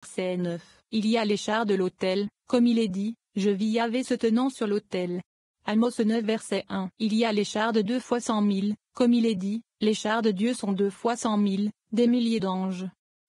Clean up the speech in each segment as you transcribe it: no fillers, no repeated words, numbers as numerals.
Verset 9. Il y a les chars de l'autel, comme il est dit, je vis Yahvé se tenant sur l'autel. Amos 9 verset 1. Il y a les chars de 2 fois 100 000, comme il est dit, les chars de Dieu sont 2 fois 100 000, des milliers d'anges.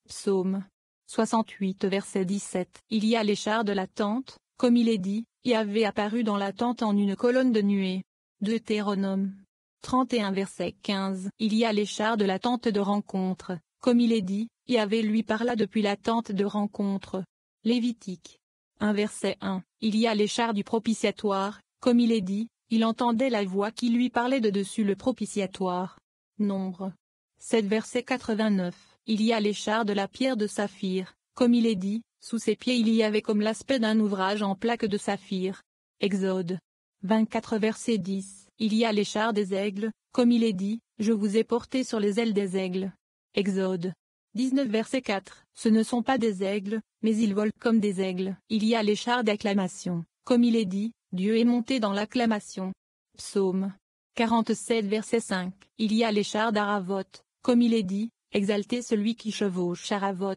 Psaume 68 verset 17. Il y a les chars de la tente, comme il est dit, Yahvé apparut dans la tente en une colonne de nuée. Deutéronome 31 verset 15. Il y a les chars de la tente de rencontre, comme il est dit, Yahvé lui parla depuis la tente de rencontre. Lévitique 1 verset 1. Il y a les chars du propitiatoire, comme il est dit, il entendait la voix qui lui parlait de dessus le propitiatoire. Nombre 7 verset 89. Il y a les chars de la pierre de saphir, comme il est dit, sous ses pieds il y avait comme l'aspect d'un ouvrage en plaque de saphir. Exode 24 verset 10. Il y a les chars des aigles, comme il est dit, je vous ai porté sur les ailes des aigles. Exode 19 verset 4. Ce ne sont pas des aigles, mais ils volent comme des aigles. Il y a les chars d'acclamation, comme il est dit, Dieu est monté dans l'acclamation. Psaume 47 verset 5. Il y a les chars d'Aravot, comme il est dit, exaltez celui qui chevauche Aravot.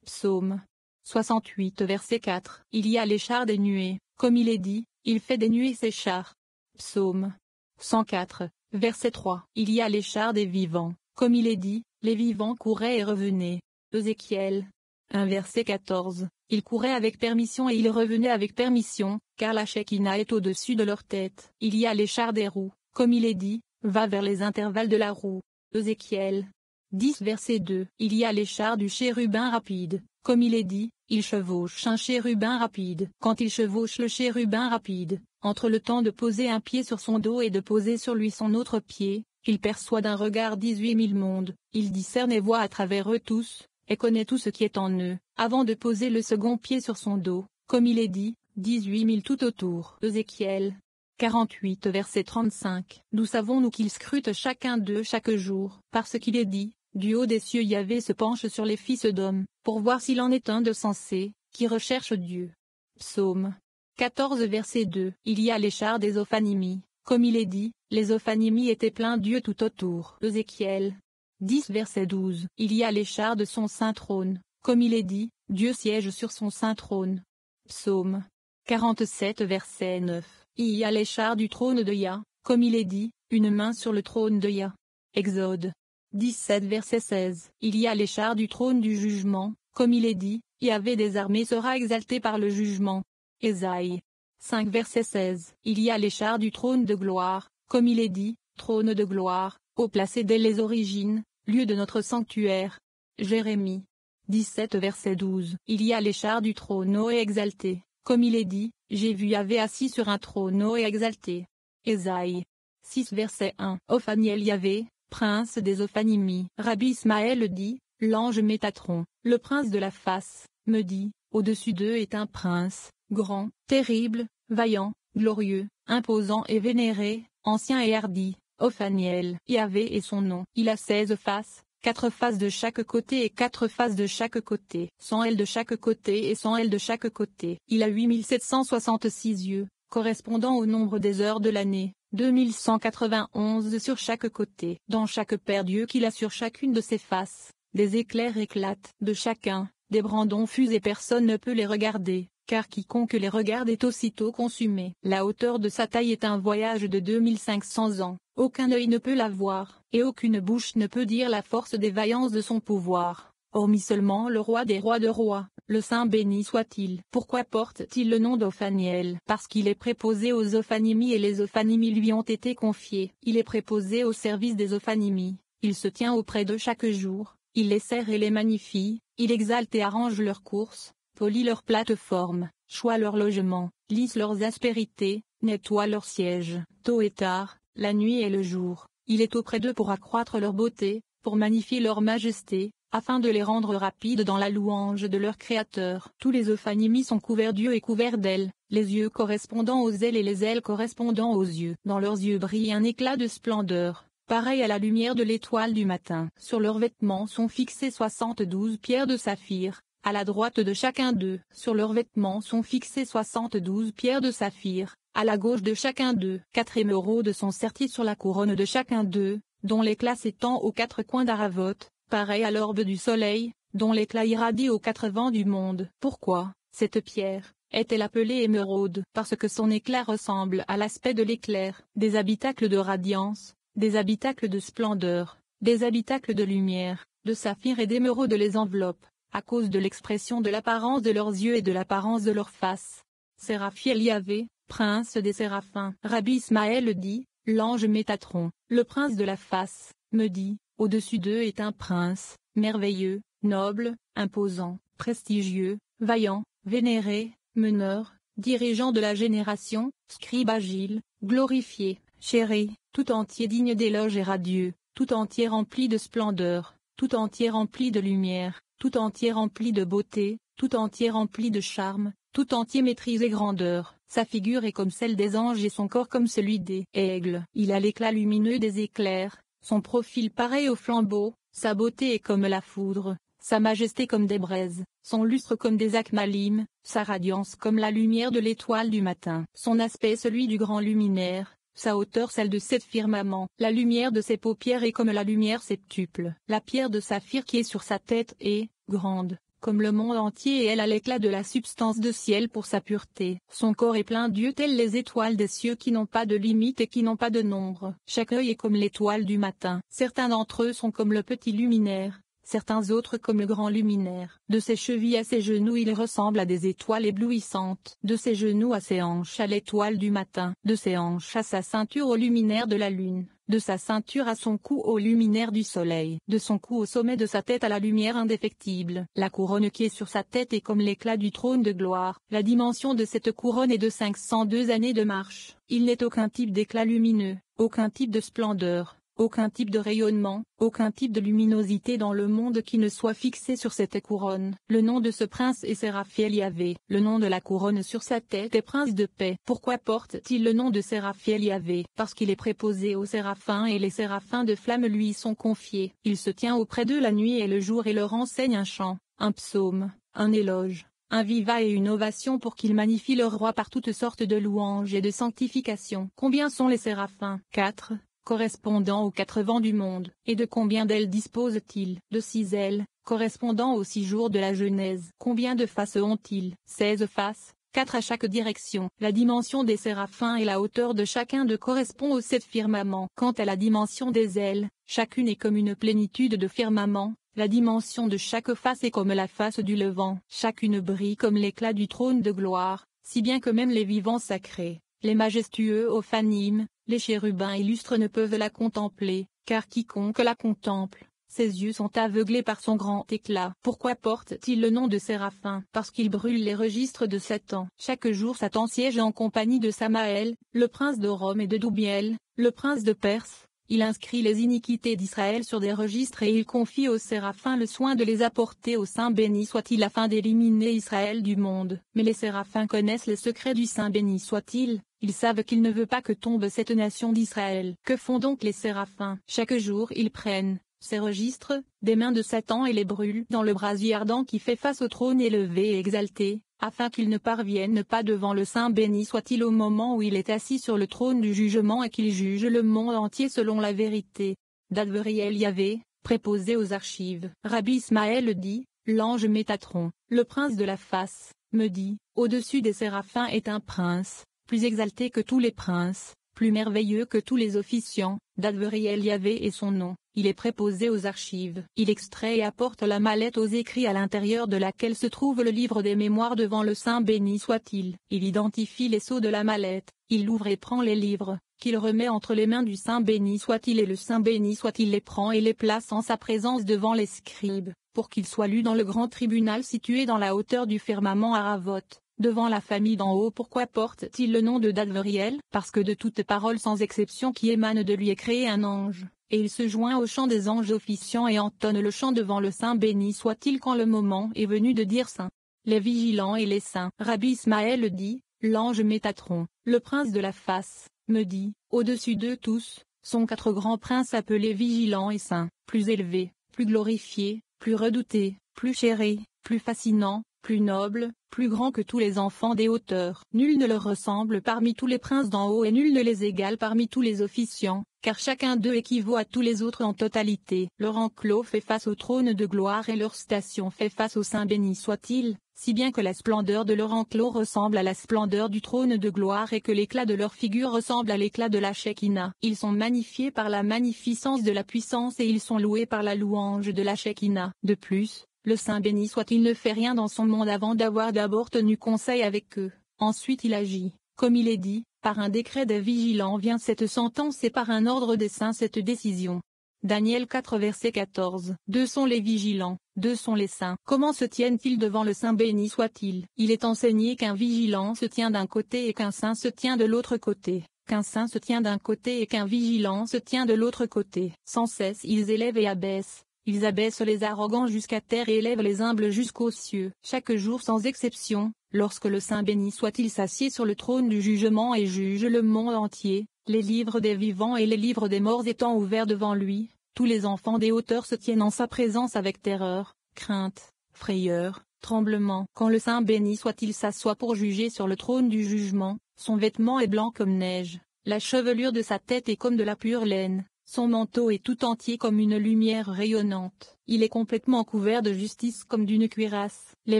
Psaume 68 verset 4. Il y a les chars des nuées, comme il est dit, il fait des nuées ses chars. Psaume 104 verset 3. Il y a les chars des vivants, comme il est dit, les vivants couraient et revenaient. Ézéchiel 1 verset 14. Ils couraient avec permission et ils revenaient avec permission, car la Shekinah est au-dessus de leur tête. Il y a les chars des roues, comme il est dit, va vers les intervalles de la roue. Ézéchiel 10 verset 2. Il y a les chars du chérubin rapide, comme il est dit, il chevauche un chérubin rapide. Quand il chevauche le chérubin rapide, entre le temps de poser un pied sur son dos et de poser sur lui son autre pied, il perçoit d'un regard 18 000 mondes, il discerne et voit à travers eux tous, et connaît tout ce qui est en eux, avant de poser le second pied sur son dos, comme il est dit, 18 000 tout autour. Ézéchiel 48 verset 35. D'où savons-nous qu'ils scrutent chacun d'eux chaque jour, parce qu'il est dit, du haut des cieux Yahvé se penche sur les fils d'hommes, pour voir s'il en est un de sensé, qui recherche Dieu. Psaume 14 verset 2. Il y a les chars des Ophanimis, comme il est dit, les Ophanimis étaient pleins d'yeux tout autour. Ézéchiel 10 verset 12. Il y a les chars de son saint trône, comme il est dit, Dieu siège sur son saint trône. Psaume 47 verset 9. Il y a les chars du trône de Yah, comme il est dit, une main sur le trône de Yah. Exode 17 verset 16. Il y a les chars du trône du jugement, comme il est dit, Yahvé des armées sera exalté par le jugement. Ésaïe 5 verset 16. Il y a les chars du trône de gloire, comme il est dit, trône de gloire, haut placé dès les origines, lieu de notre sanctuaire. Jérémie 17 verset 12. Il y a les chars du trône haut et exalté, comme il est dit, j'ai vu Yahvé assis sur un trône haut et exalté. Ésaïe 6 verset 1. Ophaniel Yahvé, prince des Ophanimis. Rabbi Ismaël dit, l'ange Métatron, le prince de la face, me dit, au-dessus d'eux est un prince, grand, terrible, vaillant, glorieux, imposant et vénéré, ancien et hardi. Ophaniel, Yahvé est son nom. Il a 16 faces, 4 faces de chaque côté et 4 faces de chaque côté. 100 ailes de chaque côté et 100 ailes de chaque côté. Il a 8766 yeux, correspondant au nombre des heures de l'année. 2191 sur chaque côté. Dans chaque paire d'yeux qu'il a sur chacune de ses faces, des éclairs éclatent de chacun, des brandons fusent et personne ne peut les regarder, car quiconque les regarde est aussitôt consumé. La hauteur de sa taille est un voyage de 2500 ans, aucun œil ne peut la voir, et aucune bouche ne peut dire la force des vaillances de son pouvoir, hormis seulement le roi des rois de rois, le Saint béni soit-il. Pourquoi porte-t-il le nom d'Ophaniel? Parce qu'il est préposé aux Ophanimis et les Ophanimis lui ont été confiés. Il est préposé au service des Ophanimis, il se tient auprès d'eux chaque jour, il les sert et les magnifie, il exalte et arrange leurs courses, polit leurs plateformes, choisit leur logement, lisse leurs aspérités, nettoie leurs sièges. Tôt et tard, la nuit et le jour, il est auprès d'eux pour accroître leur beauté, pour magnifier leur majesté, afin de les rendre rapides dans la louange de leur Créateur. Tous les Ophanimis sont couverts d'yeux et couverts d'ailes, les yeux correspondant aux ailes et les ailes correspondant aux yeux. Dans leurs yeux brille un éclat de splendeur, pareil à la lumière de l'étoile du matin. Sur leurs vêtements sont fixées 72 pierres de saphir, à la droite de chacun d'eux. Sur leurs vêtements sont fixées 72 pierres de saphir, à la gauche de chacun d'eux. 4 émeraudes sont serties sur la couronne de chacun d'eux, dont l'éclat s'étend aux 4 coins d'Aravot, pareil à l'orbe du soleil, dont l'éclat irradie aux quatre vents du monde. Pourquoi cette pierre est-elle appelée émeraude? Parce que son éclat ressemble à l'aspect de l'éclair. Des habitacles de radiance, des habitacles de splendeur, des habitacles de lumière, de saphir et d'émeraude les enveloppent, à cause de l'expression de l'apparence de leurs yeux et de l'apparence de leur face. Séraphiel Yahvé, prince des séraphins. Rabbi Ismaël dit, l'ange Métatron, le prince de la face, me dit, au-dessus d'eux est un prince, merveilleux, noble, imposant, prestigieux, vaillant, vénéré, meneur, dirigeant de la génération, scribe agile, glorifié, chéri, tout entier digne d'éloge et radieux, tout entier rempli de splendeur, tout entier rempli de lumière, tout entier rempli de beauté, tout entier rempli de charme, tout entier maîtrise et grandeur. Sa figure est comme celle des anges et son corps comme celui des aigles. Il a l'éclat lumineux des éclairs, son profil pareil au flambeau, sa beauté est comme la foudre, sa majesté comme des braises, son lustre comme des akmalim, sa radiance comme la lumière de l'étoile du matin. Son aspect est celui du grand luminaire, sa hauteur celle de sept firmaments. La lumière de ses paupières est comme la lumière septuple. La pierre de saphir qui est sur sa tête est grande, comme le monde entier, et elle a l'éclat de la substance de ciel pour sa pureté. Son corps est plein d'yeux tels les étoiles des cieux qui n'ont pas de limite et qui n'ont pas de nombre. Chaque œil est comme l'étoile du matin. Certains d'entre eux sont comme le petit luminaire, certains autres comme le grand luminaire. De ses chevilles à ses genoux il ressemble à des étoiles éblouissantes. De ses genoux à ses hanches à l'étoile du matin. De ses hanches à sa ceinture au luminaire de la lune. De sa ceinture à son cou au luminaire du soleil. De son cou au sommet de sa tête à la lumière indéfectible. La couronne qui est sur sa tête est comme l'éclat du trône de gloire. La dimension de cette couronne est de 502 années de marche. Il n'est aucun type d'éclat lumineux, aucun type de splendeur, aucun type de rayonnement, aucun type de luminosité dans le monde qui ne soit fixé sur cette couronne. Le nom de ce prince est Séraphiel Yahvé. Le nom de la couronne sur sa tête est prince de paix. Pourquoi porte-t-il le nom de Séraphiel Yahvé? Parce qu'il est préposé aux séraphins et les séraphins de flamme lui sont confiés. Il se tient auprès d'eux la nuit et le jour et leur enseigne un chant, un psaume, un éloge, un vivat et une ovation pour qu'ils magnifient leur roi par toutes sortes de louanges et de sanctifications. Combien sont les séraphins? 4. Correspondant aux quatre vents du monde. Et de combien d'ailes disposent-ils? De 6 ailes, correspondant aux 6 jours de la Genèse. Combien de faces ont-ils? 16 faces, 4 à chaque direction. La dimension des séraphins et la hauteur de chacun d'eux correspond aux 7 firmaments. Quant à la dimension des ailes, chacune est comme une plénitude de firmaments. La dimension de chaque face est comme la face du levant. Chacune brille comme l'éclat du trône de gloire, si bien que même les vivants sacrés, les majestueux Ophanim, les chérubins illustres ne peuvent la contempler, car quiconque la contemple, ses yeux sont aveuglés par son grand éclat. Pourquoi porte-t-il le nom de Séraphin? Parce qu'il brûle les registres de Satan. Chaque jour Satan siège en compagnie de Samaël, le prince de Rome et de Doubiel, le prince de Perse. Il inscrit les iniquités d'Israël sur des registres et il confie aux séraphins le soin de les apporter au Saint béni soit-il afin d'éliminer Israël du monde. Mais les séraphins connaissent les secrets du Saint béni soit-il, ils savent qu'il ne veut pas que tombe cette nation d'Israël. Que font donc les séraphins? Chaque jour ils prennent ces registres des mains de Satan et les brûlent dans le brasier ardent qui fait face au trône élevé et exalté, afin qu'ils ne parviennent pas devant le Saint béni soit-il au moment où il est assis sur le trône du jugement et qu'il juge le monde entier selon la vérité. D'Adveriel Yahvé, préposé aux archives. Rabbi Ismaël dit, l'ange Métatron, le prince de la face, me dit, au-dessus des séraphins est un prince, plus exalté que tous les princes, plus merveilleux que tous les officiants. D'Adveriel Yahvé est son nom. Il est préposé aux archives. Il extrait et apporte la mallette aux écrits à l'intérieur de laquelle se trouve le livre des mémoires devant le Saint béni soit-il. Il identifie les sceaux de la mallette, il l'ouvre et prend les livres, qu'il remet entre les mains du Saint béni soit-il et le Saint béni soit-il les prend et les place en sa présence devant les scribes, pour qu'ils soient lus dans le grand tribunal situé dans la hauteur du firmament Aravot, devant la famille d'en haut. Pourquoi porte-t-il le nom de D'Adveriel? Parce que de toute parole sans exception qui émane de lui est créé un ange. Et il se joint au chant des anges officiants et entonne le chant devant le Saint béni soit-il quand le moment est venu de dire saint. Les vigilants et les saints. Rabbi Ismaël dit, l'ange Métatron, le prince de la face, me dit, au-dessus d'eux tous, sont 4 grands princes appelés vigilants et saints, plus élevés, plus glorifiés, plus redoutés, plus chéris, plus fascinants, plus noble, plus grand que tous les enfants des hauteurs. Nul ne leur ressemble parmi tous les princes d'en haut et nul ne les égale parmi tous les officiants, car chacun d'eux équivaut à tous les autres en totalité. Leur enclos fait face au trône de gloire et leur station fait face au Saint béni soit-il, si bien que la splendeur de leur enclos ressemble à la splendeur du trône de gloire et que l'éclat de leur figure ressemble à l'éclat de la Shekinah. Ils sont magnifiés par la magnificence de la puissance et ils sont loués par la louange de la Shekinah. De plus, le Saint béni soit-il ne fait rien dans son monde avant d'avoir d'abord tenu conseil avec eux. Ensuite il agit, comme il est dit, par un décret des vigilants vient cette sentence et par un ordre des saints cette décision. Daniel 4 verset 14. Deux sont les vigilants, deux sont les saints. Comment se tiennent-ils devant le Saint béni soit-il? Il est enseigné qu'un vigilant se tient d'un côté et qu'un saint se tient de l'autre côté. Qu'un saint se tient d'un côté et qu'un vigilant se tient de l'autre côté. Sans cesse ils élèvent et abaissent. Ils abaissent les arrogants jusqu'à terre et élèvent les humbles jusqu'aux cieux. Chaque jour sans exception, lorsque le Saint béni soit-il s'assied sur le trône du jugement et juge le monde entier, les livres des vivants et les livres des morts étant ouverts devant lui, tous les enfants des hauteurs se tiennent en sa présence avec terreur, crainte, frayeur, tremblement. Quand le Saint béni soit-il s'assoit pour juger sur le trône du jugement, son vêtement est blanc comme neige, la chevelure de sa tête est comme de la pure laine. Son manteau est tout entier comme une lumière rayonnante. Il est complètement couvert de justice comme d'une cuirasse. Les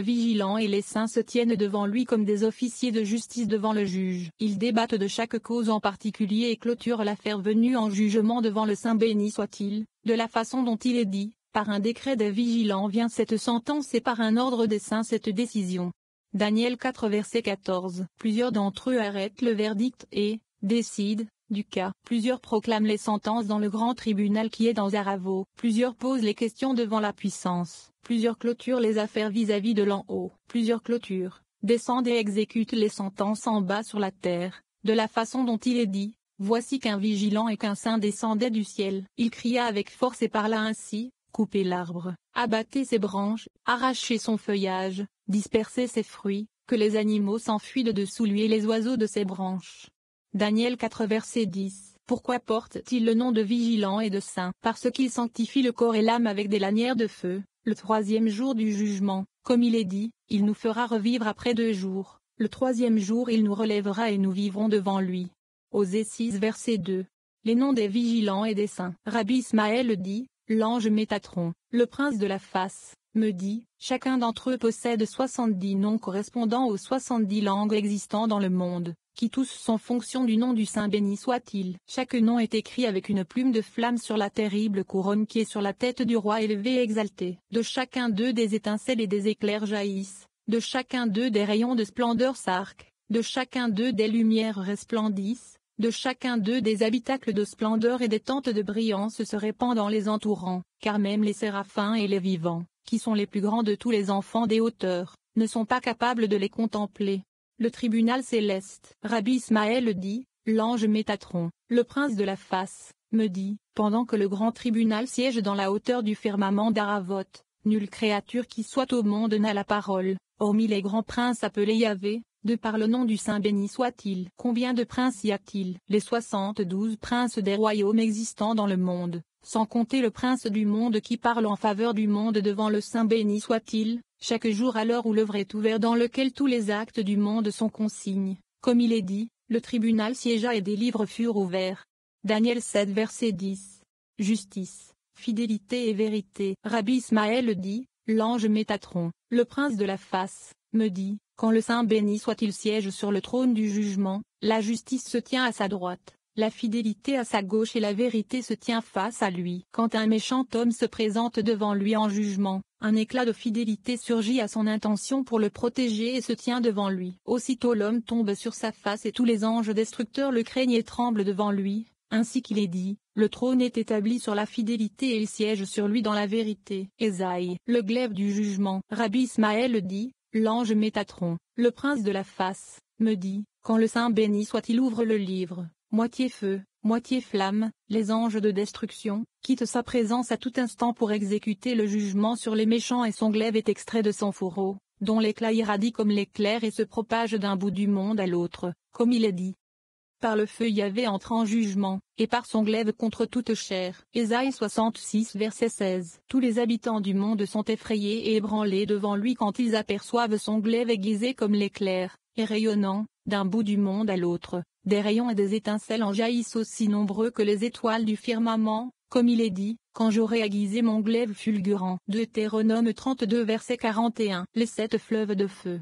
vigilants et les saints se tiennent devant lui comme des officiers de justice devant le juge. Ils débattent de chaque cause en particulier et clôturent l'affaire venue en jugement devant le Saint béni soit-il, de la façon dont il est dit, par un décret des vigilants vient cette sentence et par un ordre des saints cette décision. Daniel 4 verset 14. Plusieurs d'entre eux arrêtent le verdict et décident du cas. Plusieurs proclament les sentences dans le grand tribunal qui est dans Zaravo. Plusieurs posent les questions devant la puissance. Plusieurs clôturent les affaires vis-à-vis de l'en haut. Plusieurs clôturent, descendent et exécutent les sentences en bas sur la terre, de la façon dont il est dit. Voici qu'un vigilant et qu'un saint descendaient du ciel. Il cria avec force et parla ainsi, coupez l'arbre, abattez ses branches, arrachez son feuillage, dispersez ses fruits, que les animaux s'enfuient de dessous lui et les oiseaux de ses branches. Daniel 4 verset 10. Pourquoi porte-t-il le nom de vigilant et de saint? Parce qu'il sanctifie le corps et l'âme avec des lanières de feu, le troisième jour du jugement, comme il est dit, il nous fera revivre après 2 jours, le troisième jour il nous relèvera et nous vivrons devant lui. Osée 6 verset 2. Les noms des vigilants et des saints. Rabbi Ismaël dit, l'ange Métatron, le prince de la face, me dit, chacun d'entre eux possède 70 noms correspondant aux 70 langues existant dans le monde, qui tous sont fonction du nom du Saint béni soit-il. Chaque nom est écrit avec une plume de flamme sur la terrible couronne qui est sur la tête du roi élevé et exalté. De chacun d'eux des étincelles et des éclairs jaillissent, de chacun d'eux des rayons de splendeur s'arquent, de chacun d'eux des lumières resplendissent, de chacun d'eux des habitacles de splendeur et des tentes de brillance se répandent en les entourant, car même les séraphins et les vivants, qui sont les plus grands de tous les enfants des hauteurs, ne sont pas capables de les contempler. Le tribunal céleste. Rabbi Ismaël dit, l'ange Métatron, le prince de la face, me dit, pendant que le grand tribunal siège dans la hauteur du firmament d'Aravot, nulle créature qui soit au monde n'a la parole, hormis les grands princes appelés Yahvé, de par le nom du Saint béni soit-il. Combien de princes y a-t-il? Les 72 princes des royaumes existants dans le monde, sans compter le prince du monde qui parle en faveur du monde devant le Saint béni soit-il. Chaque jour à l'heure où l'œuvre est ouverte dans lequel tous les actes du monde sont consignes, comme il est dit, le tribunal siégea et des livres furent ouverts. Daniel 7 verset 10. Justice, fidélité et vérité. Rabbi Ismaël dit, l'ange Métatron, le prince de la face, me dit, quand le Saint béni soit-il siège sur le trône du jugement, la justice se tient à sa droite, la fidélité à sa gauche et la vérité se tient face à lui. Quand un méchant homme se présente devant lui en jugement, un éclat de fidélité surgit à son intention pour le protéger et se tient devant lui. Aussitôt l'homme tombe sur sa face et tous les anges destructeurs le craignent et tremblent devant lui, ainsi qu'il est dit, le trône est établi sur la fidélité et il siège sur lui dans la vérité. Ésaïe, le glaive du jugement. Rabbi Ismaël dit, l'ange Métatron, le prince de la face, me dit, quand le Saint béni soit-il ouvre le livre, moitié feu, moitié flamme, les anges de destruction, quittent sa présence à tout instant pour exécuter le jugement sur les méchants et son glaive est extrait de son fourreau, dont l'éclat irradie comme l'éclair et se propage d'un bout du monde à l'autre, comme il est dit. Par le feu Yahvé entre en jugement, et par son glaive contre toute chair. Ésaïe 66 verset 16. Tous les habitants du monde sont effrayés et ébranlés devant lui quand ils aperçoivent son glaive aiguisé comme l'éclair, et rayonnant, d'un bout du monde à l'autre. Des rayons et des étincelles en jaillissent aussi nombreux que les étoiles du firmament, comme il est dit, quand j'aurai aiguisé mon glaive fulgurant. Deutéronome 32 verset 41. Les 7 fleuves de feu.